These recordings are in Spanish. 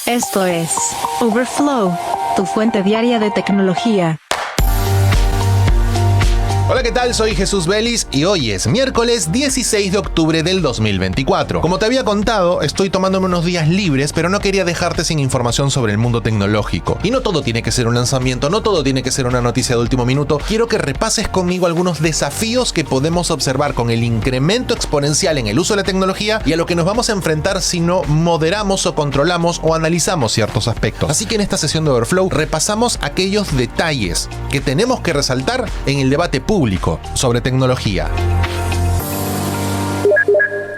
Esto es Overflow, tu fuente diaria de tecnología. Hola, ¿qué tal? Soy Jesús Vélez y hoy es miércoles 16 de octubre del 2024. Como te había contado, estoy tomándome unos días libres, pero no quería dejarte sin información sobre el mundo tecnológico. Y no todo tiene que ser un lanzamiento, no todo tiene que ser una noticia de último minuto. Quiero que repases conmigo algunos desafíos que podemos observar con el incremento exponencial en el uso de la tecnología y a lo que nos vamos a enfrentar si no moderamos o controlamos o analizamos ciertos aspectos. Así que en esta sesión de Overflow repasamos aquellos detalles que tenemos que resaltar en el debate público sobre tecnología.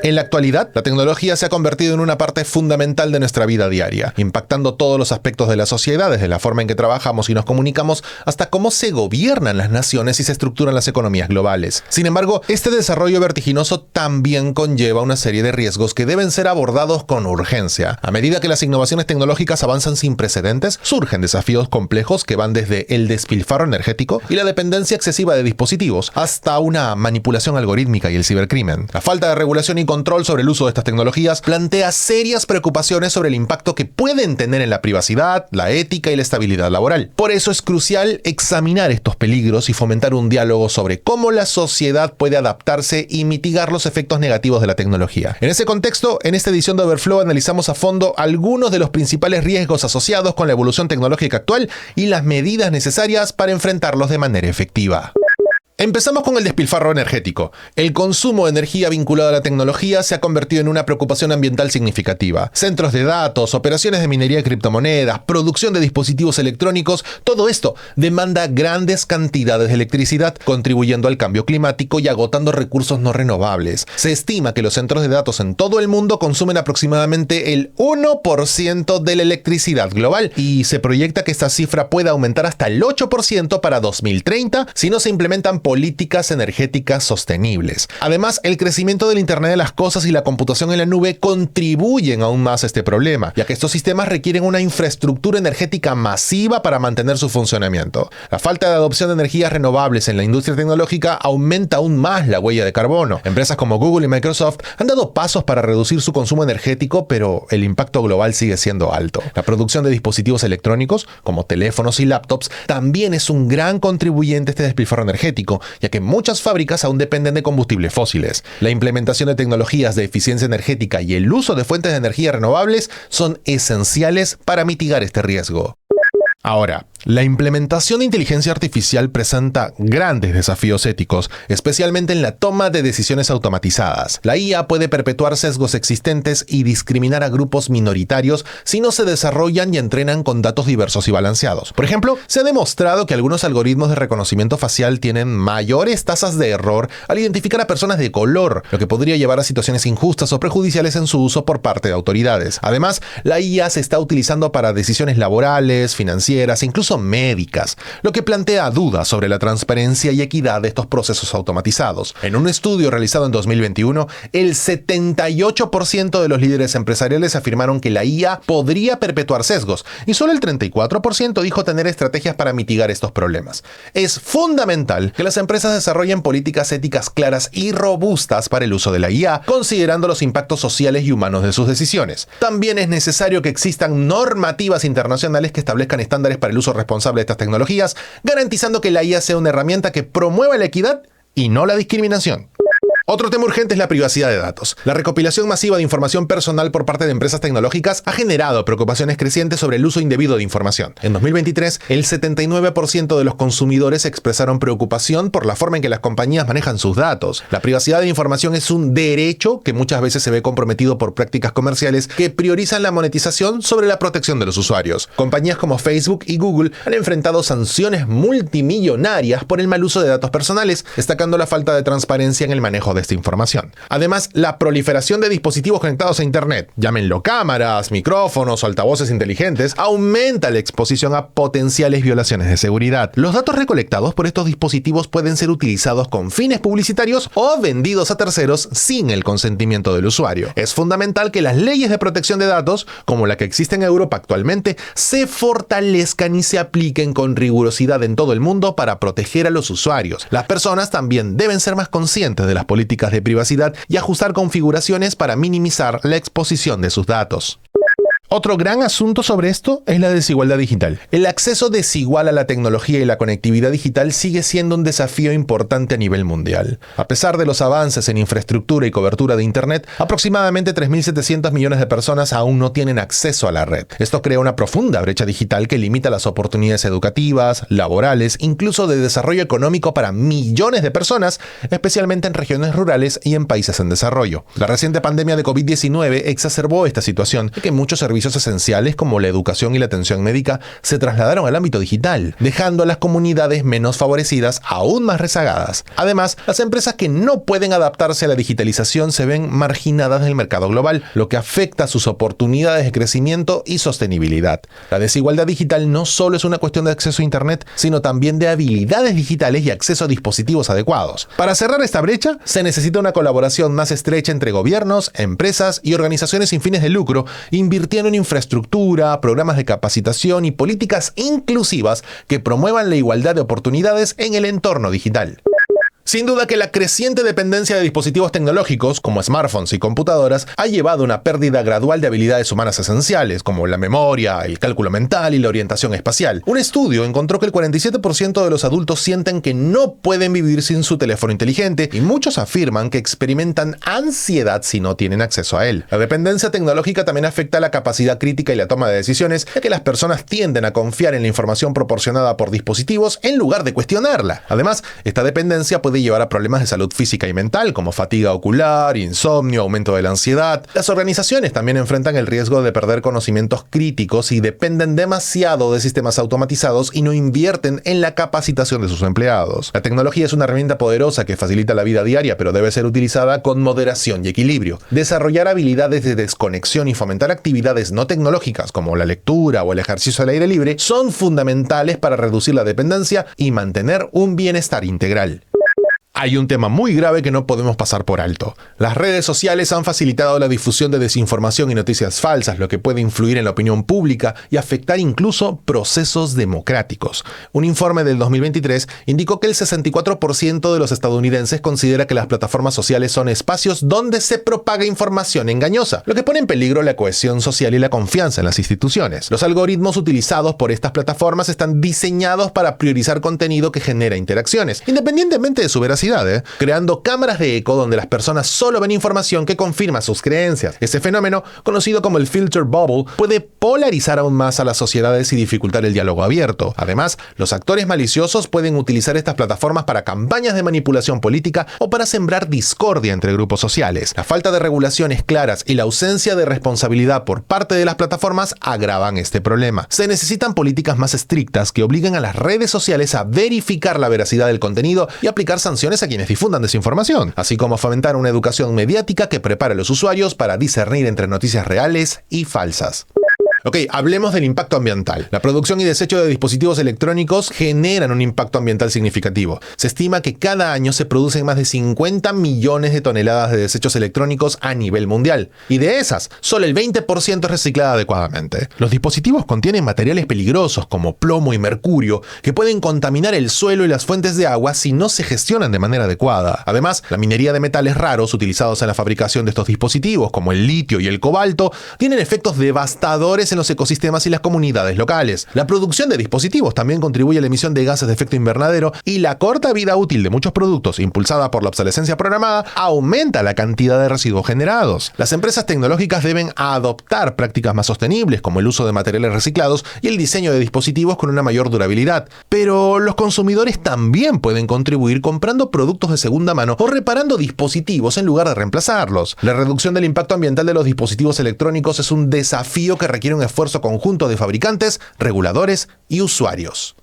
En la actualidad, la tecnología se ha convertido en una parte fundamental de nuestra vida diaria, impactando todos los aspectos de la sociedad, desde la forma en que trabajamos y nos comunicamos hasta cómo se gobiernan las naciones y se estructuran las economías globales. Sin embargo, este desarrollo vertiginoso también conlleva una serie de riesgos que deben ser abordados con urgencia. A medida que las innovaciones tecnológicas avanzan sin precedentes, surgen desafíos complejos que van desde el despilfarro energético y la dependencia excesiva de dispositivos hasta una manipulación algorítmica y el cibercrimen. La falta de regulación y control sobre el uso de estas tecnologías plantea serias preocupaciones sobre el impacto que pueden tener en la privacidad, la ética y la estabilidad laboral. Por eso es crucial examinar estos peligros y fomentar un diálogo sobre cómo la sociedad puede adaptarse y mitigar los efectos negativos de la tecnología. En ese contexto, en esta edición de Overflow analizamos a fondo algunos de los principales riesgos asociados con la evolución tecnológica actual y las medidas necesarias para enfrentarlos de manera efectiva. Empezamos con el despilfarro energético. El consumo de energía vinculado a la tecnología se ha convertido en una preocupación ambiental significativa. Centros de datos, operaciones de minería de criptomonedas, producción de dispositivos electrónicos, todo esto demanda grandes cantidades de electricidad, contribuyendo al cambio climático y agotando recursos no renovables. Se estima que los centros de datos en todo el mundo consumen aproximadamente el 1% de la electricidad global y se proyecta que esta cifra pueda aumentar hasta el 8% para 2030 si no se implementan políticas energéticas sostenibles. Además, el crecimiento del Internet de las cosas y la computación en la nube contribuyen aún más a este problema, ya que estos sistemas requieren una infraestructura energética masiva para mantener su funcionamiento. La falta de adopción de energías renovables en la industria tecnológica aumenta aún más la huella de carbono. Empresas como Google y Microsoft han dado pasos para reducir su consumo energético, pero el impacto global sigue siendo alto. La producción de dispositivos electrónicos, como teléfonos y laptops, también es un gran contribuyente a este despilfarro energético, ya que muchas fábricas aún dependen de combustibles fósiles. La implementación de tecnologías de eficiencia energética y el uso de fuentes de energía renovables son esenciales para mitigar este riesgo. Ahora, la implementación de inteligencia artificial presenta grandes desafíos éticos, especialmente en la toma de decisiones automatizadas. La IA puede perpetuar sesgos existentes y discriminar a grupos minoritarios si no se desarrollan y entrenan con datos diversos y balanceados. Por ejemplo, se ha demostrado que algunos algoritmos de reconocimiento facial tienen mayores tasas de error al identificar a personas de color, lo que podría llevar a situaciones injustas o perjudiciales en su uso por parte de autoridades. Además, la IA se está utilizando para decisiones laborales, financieras, incluso médicas, lo que plantea dudas sobre la transparencia y equidad de estos procesos automatizados. En un estudio realizado en 2021, el 78% de los líderes empresariales afirmaron que la IA podría perpetuar sesgos y solo el 34% dijo tener estrategias para mitigar estos problemas. Es fundamental que las empresas desarrollen políticas éticas claras y robustas para el uso de la IA, considerando los impactos sociales y humanos de sus decisiones. También es necesario que existan normativas internacionales que establezcan estándares para el uso responsable de estas tecnologías, garantizando que la IA sea una herramienta que promueva la equidad y no la discriminación. Otro tema urgente es la privacidad de datos. La recopilación masiva de información personal por parte de empresas tecnológicas ha generado preocupaciones crecientes sobre el uso indebido de información. En 2023, el 79% de los consumidores expresaron preocupación por la forma en que las compañías manejan sus datos. La privacidad de información es un derecho que muchas veces se ve comprometido por prácticas comerciales que priorizan la monetización sobre la protección de los usuarios. Compañías como Facebook y Google han enfrentado sanciones multimillonarias por el mal uso de datos personales, destacando la falta de transparencia en el manejo de esta información. Además, la proliferación de dispositivos conectados a Internet, llámenlo cámaras, micrófonos o altavoces inteligentes, aumenta la exposición a potenciales violaciones de seguridad. Los datos recolectados por estos dispositivos pueden ser utilizados con fines publicitarios o vendidos a terceros sin el consentimiento del usuario. Es fundamental que las leyes de protección de datos, como la que existe en Europa actualmente, se fortalezcan y se apliquen con rigurosidad en todo el mundo para proteger a los usuarios. Las personas también deben ser más conscientes de las políticas de privacidad y ajustar configuraciones para minimizar la exposición de sus datos. Otro gran asunto sobre esto es la desigualdad digital. El acceso desigual a la tecnología y la conectividad digital sigue siendo un desafío importante a nivel mundial. A pesar de los avances en infraestructura y cobertura de Internet, aproximadamente 3.700 millones de personas aún no tienen acceso a la red. Esto crea una profunda brecha digital que limita las oportunidades educativas, laborales, incluso de desarrollo económico para millones de personas, especialmente en regiones rurales y en países en desarrollo. La reciente pandemia de COVID-19 exacerbó esta situación, ya que muchos servicios esenciales como la educación y la atención médica se trasladaron al ámbito digital, dejando a las comunidades menos favorecidas aún más rezagadas. Además, las empresas que no pueden adaptarse a la digitalización se ven marginadas del mercado global, lo que afecta sus oportunidades de crecimiento y sostenibilidad. La desigualdad digital no solo es una cuestión de acceso a Internet, sino también de habilidades digitales y acceso a dispositivos adecuados. Para cerrar esta brecha, se necesita una colaboración más estrecha entre gobiernos, empresas y organizaciones sin fines de lucro, invirtiendo en infraestructura, programas de capacitación y políticas inclusivas que promuevan la igualdad de oportunidades en el entorno digital. Sin duda que la creciente dependencia de dispositivos tecnológicos, como smartphones y computadoras, ha llevado a una pérdida gradual de habilidades humanas esenciales, como la memoria, el cálculo mental y la orientación espacial. Un estudio encontró que el 47% de los adultos sienten que no pueden vivir sin su teléfono inteligente, y muchos afirman que experimentan ansiedad si no tienen acceso a él. La dependencia tecnológica también afecta la capacidad crítica y la toma de decisiones, ya que las personas tienden a confiar en la información proporcionada por dispositivos en lugar de cuestionarla. Además, esta dependencia puede llevar a problemas de salud física y mental, como fatiga ocular, insomnio, aumento de la ansiedad. Las organizaciones también enfrentan el riesgo de perder conocimientos críticos y dependen demasiado de sistemas automatizados y no invierten en la capacitación de sus empleados. La tecnología es una herramienta poderosa que facilita la vida diaria, pero debe ser utilizada con moderación y equilibrio. Desarrollar habilidades de desconexión y fomentar actividades no tecnológicas, como la lectura o el ejercicio al aire libre, son fundamentales para reducir la dependencia y mantener un bienestar integral. Hay un tema muy grave que no podemos pasar por alto. Las redes sociales han facilitado la difusión de desinformación y noticias falsas, lo que puede influir en la opinión pública y afectar incluso procesos democráticos. Un informe del 2023 indicó que el 64% de los estadounidenses considera que las plataformas sociales son espacios donde se propaga información engañosa, lo que pone en peligro la cohesión social y la confianza en las instituciones. Los algoritmos utilizados por estas plataformas están diseñados para priorizar contenido que genera interacciones, independientemente de su veracidad, creando cámaras de eco donde las personas solo ven información que confirma sus creencias. Ese fenómeno, conocido como el filter bubble, puede polarizar aún más a las sociedades y dificultar el diálogo abierto. Además, los actores maliciosos pueden utilizar estas plataformas para campañas de manipulación política o para sembrar discordia entre grupos sociales. La falta de regulaciones claras y la ausencia de responsabilidad por parte de las plataformas agravan este problema. Se necesitan políticas más estrictas que obliguen a las redes sociales a verificar la veracidad del contenido y aplicar sanciones a quienes difundan desinformación, así como fomentar una educación mediática que prepare a los usuarios para discernir entre noticias reales y falsas. Ok, hablemos del impacto ambiental. La producción y desecho de dispositivos electrónicos generan un impacto ambiental significativo. Se estima que cada año se producen más de 50 millones de toneladas de desechos electrónicos a nivel mundial. Y de esas, solo el 20% es reciclada adecuadamente. Los dispositivos contienen materiales peligrosos como plomo y mercurio que pueden contaminar el suelo y las fuentes de agua si no se gestionan de manera adecuada. Además, la minería de metales raros utilizados en la fabricación de estos dispositivos, como el litio y el cobalto, tienen efectos devastadores en los ecosistemas y las comunidades locales. La producción de dispositivos también contribuye a la emisión de gases de efecto invernadero, y la corta vida útil de muchos productos, impulsada por la obsolescencia programada, aumenta la cantidad de residuos generados. Las empresas tecnológicas deben adoptar prácticas más sostenibles, como el uso de materiales reciclados y el diseño de dispositivos con una mayor durabilidad. Pero los consumidores también pueden contribuir comprando productos de segunda mano o reparando dispositivos en lugar de reemplazarlos. La reducción del impacto ambiental de los dispositivos electrónicos es un desafío que requiere un esfuerzo conjunto de fabricantes, reguladores y usuarios.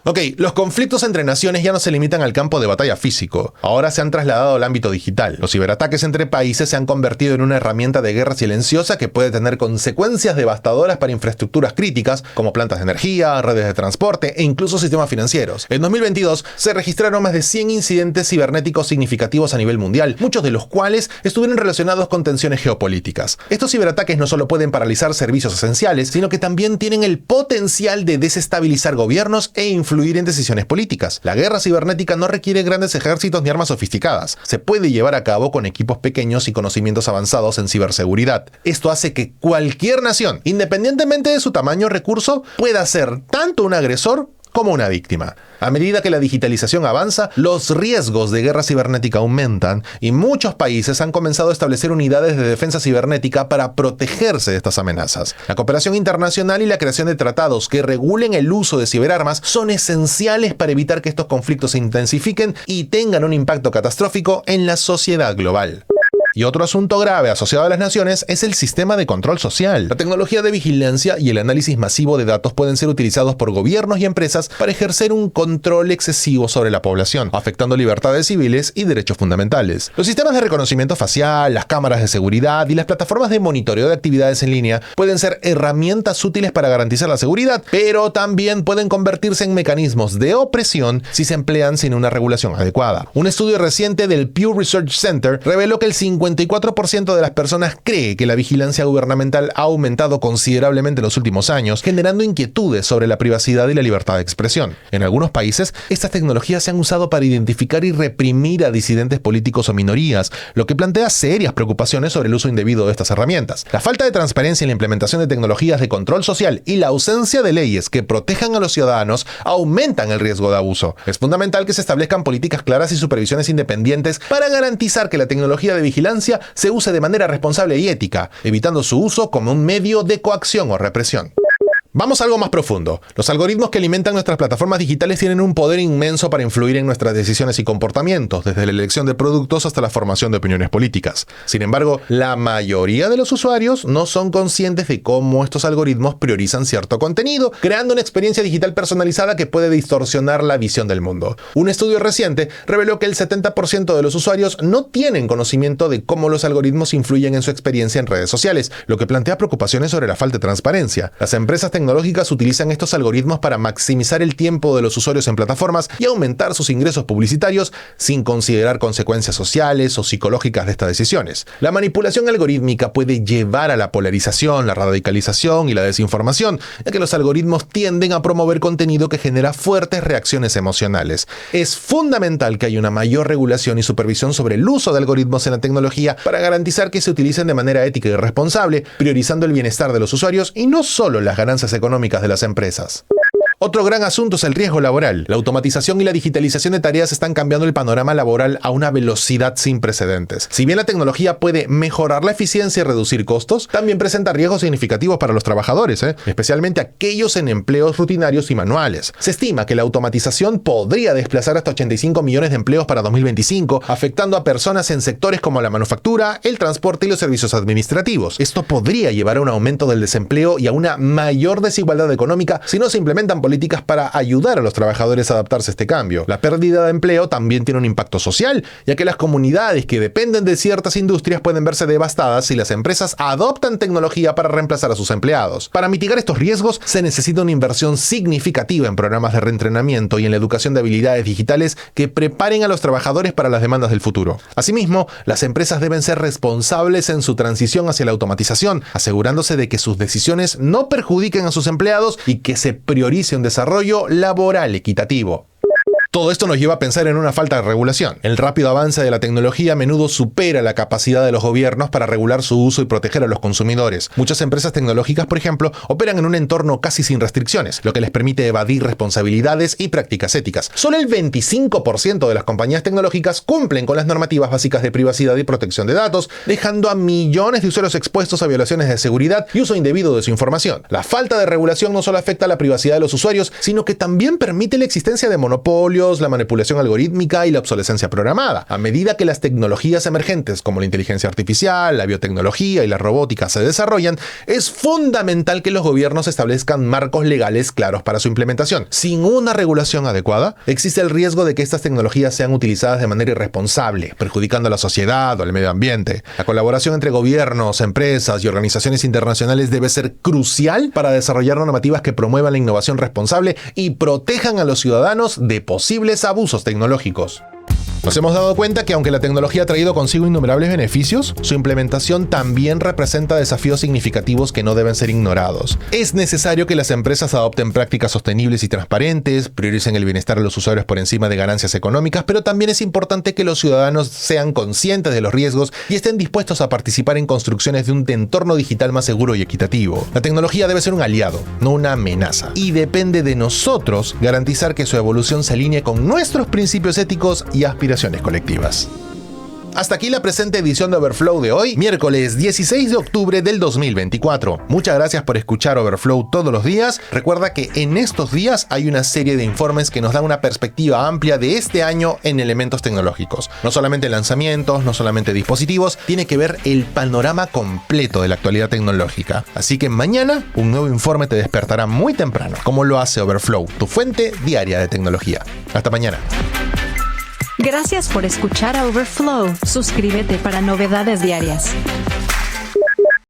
Ok, los conflictos entre naciones ya no se limitan al campo de batalla físico. Ahora se han trasladado al ámbito digital. Los ciberataques entre países se han convertido en una herramienta de guerra silenciosa que puede tener consecuencias devastadoras para infraestructuras críticas, como plantas de energía, redes de transporte e incluso sistemas financieros. En 2022 se registraron más de 100 incidentes cibernéticos significativos a nivel mundial, muchos de los cuales estuvieron relacionados con tensiones geopolíticas. Estos ciberataques no solo pueden paralizar servicios esenciales, sino que también tienen el potencial de desestabilizar gobiernos e influenciar influir en decisiones políticas. La guerra cibernética no requiere grandes ejércitos ni armas sofisticadas. Se puede llevar a cabo con equipos pequeños y conocimientos avanzados en ciberseguridad. Esto hace que cualquier nación, independientemente de su tamaño o recurso, pueda ser tanto un agresor como una víctima. A medida que la digitalización avanza, los riesgos de guerra cibernética aumentan y muchos países han comenzado a establecer unidades de defensa cibernética para protegerse de estas amenazas. La cooperación internacional y la creación de tratados que regulen el uso de ciberarmas son esenciales para evitar que estos conflictos se intensifiquen y tengan un impacto catastrófico en la sociedad global. Y otro asunto grave asociado a las naciones es el sistema de control social. La tecnología de vigilancia y el análisis masivo de datos pueden ser utilizados por gobiernos y empresas para ejercer un control excesivo sobre la población, afectando libertades civiles y derechos fundamentales. Los sistemas de reconocimiento facial, las cámaras de seguridad y las plataformas de monitoreo de actividades en línea pueden ser herramientas útiles para garantizar la seguridad, pero también pueden convertirse en mecanismos de opresión si se emplean sin una regulación adecuada. Un estudio reciente del Pew Research Center reveló que el 54% de las personas cree que la vigilancia gubernamental ha aumentado considerablemente en los últimos años, generando inquietudes sobre la privacidad y la libertad de expresión. En algunos países, estas tecnologías se han usado para identificar y reprimir a disidentes políticos o minorías, lo que plantea serias preocupaciones sobre el uso indebido de estas herramientas. La falta de transparencia en la implementación de tecnologías de control social y la ausencia de leyes que protejan a los ciudadanos aumentan el riesgo de abuso. Es fundamental que se establezcan políticas claras y supervisiones independientes para garantizar que la tecnología de vigilancia se use de manera responsable y ética, evitando su uso como un medio de coacción o represión. Vamos a algo más profundo. Los algoritmos que alimentan nuestras plataformas digitales tienen un poder inmenso para influir en nuestras decisiones y comportamientos, desde la elección de productos hasta la formación de opiniones políticas. Sin embargo, la mayoría de los usuarios no son conscientes de cómo estos algoritmos priorizan cierto contenido, creando una experiencia digital personalizada que puede distorsionar la visión del mundo. Un estudio reciente reveló que el 70% de los usuarios no tienen conocimiento de cómo los algoritmos influyen en su experiencia en redes sociales, lo que plantea preocupaciones sobre la falta de transparencia. Las empresas tecnológicas utilizan estos algoritmos para maximizar el tiempo de los usuarios en plataformas y aumentar sus ingresos publicitarios sin considerar consecuencias sociales o psicológicas de estas decisiones. La manipulación algorítmica puede llevar a la polarización, la radicalización y la desinformación, ya que los algoritmos tienden a promover contenido que genera fuertes reacciones emocionales. Es fundamental que haya una mayor regulación y supervisión sobre el uso de algoritmos en la tecnología para garantizar que se utilicen de manera ética y responsable, priorizando el bienestar de los usuarios y no solo las ganancias económicas de las empresas. Otro gran asunto es el riesgo laboral. La automatización y la digitalización de tareas están cambiando el panorama laboral a una velocidad sin precedentes. Si bien la tecnología puede mejorar la eficiencia y reducir costos, también presenta riesgos significativos para los trabajadores, especialmente aquellos en empleos rutinarios y manuales. Se estima que la automatización podría desplazar hasta 85 millones de empleos para 2025, afectando a personas en sectores como la manufactura, el transporte y los servicios administrativos. Esto podría llevar a un aumento del desempleo y a una mayor desigualdad económica si no se implementan políticas para ayudar a los trabajadores a adaptarse a este cambio. La pérdida de empleo también tiene un impacto social, ya que las comunidades que dependen de ciertas industrias pueden verse devastadas si las empresas adoptan tecnología para reemplazar a sus empleados. Para mitigar estos riesgos, se necesita una inversión significativa en programas de reentrenamiento y en la educación de habilidades digitales que preparen a los trabajadores para las demandas del futuro. Asimismo, las empresas deben ser responsables en su transición hacia la automatización, asegurándose de que sus decisiones no perjudiquen a sus empleados y que se priorice un desarrollo laboral equitativo. Todo esto nos lleva a pensar en una falta de regulación. El rápido avance de la tecnología a menudo supera la capacidad de los gobiernos para regular su uso y proteger a los consumidores. Muchas empresas tecnológicas, por ejemplo, operan en un entorno casi sin restricciones, lo que les permite evadir responsabilidades y prácticas éticas. Solo el 25% de las compañías tecnológicas cumplen con las normativas básicas de privacidad y protección de datos, dejando a millones de usuarios expuestos a violaciones de seguridad y uso indebido de su información. La falta de regulación no solo afecta a la privacidad de los usuarios, sino que también permite la existencia de monopolios, la manipulación algorítmica y la obsolescencia programada. A medida que las tecnologías emergentes como la inteligencia artificial, la biotecnología y la robótica se desarrollan, es fundamental que los gobiernos establezcan marcos legales claros para su implementación. Sin una regulación adecuada, existe el riesgo de que estas tecnologías sean utilizadas de manera irresponsable, perjudicando a la sociedad o al medio ambiente. La colaboración entre gobiernos, empresas y organizaciones internacionales debe ser crucial para desarrollar normativas que promuevan la innovación responsable y protejan a los ciudadanos de posibles abusos tecnológicos. Nos hemos dado cuenta que aunque la tecnología ha traído consigo innumerables beneficios, su implementación también representa desafíos significativos que no deben ser ignorados. Es necesario que las empresas adopten prácticas sostenibles y transparentes, prioricen el bienestar de los usuarios por encima de ganancias económicas, pero también es importante que los ciudadanos sean conscientes de los riesgos y estén dispuestos a participar en construcciones de un entorno digital más seguro y equitativo. La tecnología debe ser un aliado, no una amenaza, y depende de nosotros garantizar que su evolución se alinee con nuestros principios éticos y aspiraciones colectivas. Hasta aquí la presente edición de Overflow de hoy, miércoles 16 de octubre del 2024. Muchas gracias por escuchar Overflow todos los días. Recuerda que en estos días hay una serie de informes que nos dan una perspectiva amplia de este año en elementos tecnológicos. No solamente lanzamientos, no solamente dispositivos, tiene que ver el panorama completo de la actualidad tecnológica. Así que mañana un nuevo informe te despertará muy temprano, como lo hace Overflow, tu fuente diaria de tecnología. Hasta mañana. Gracias por escuchar a Overflow. Suscríbete para novedades diarias.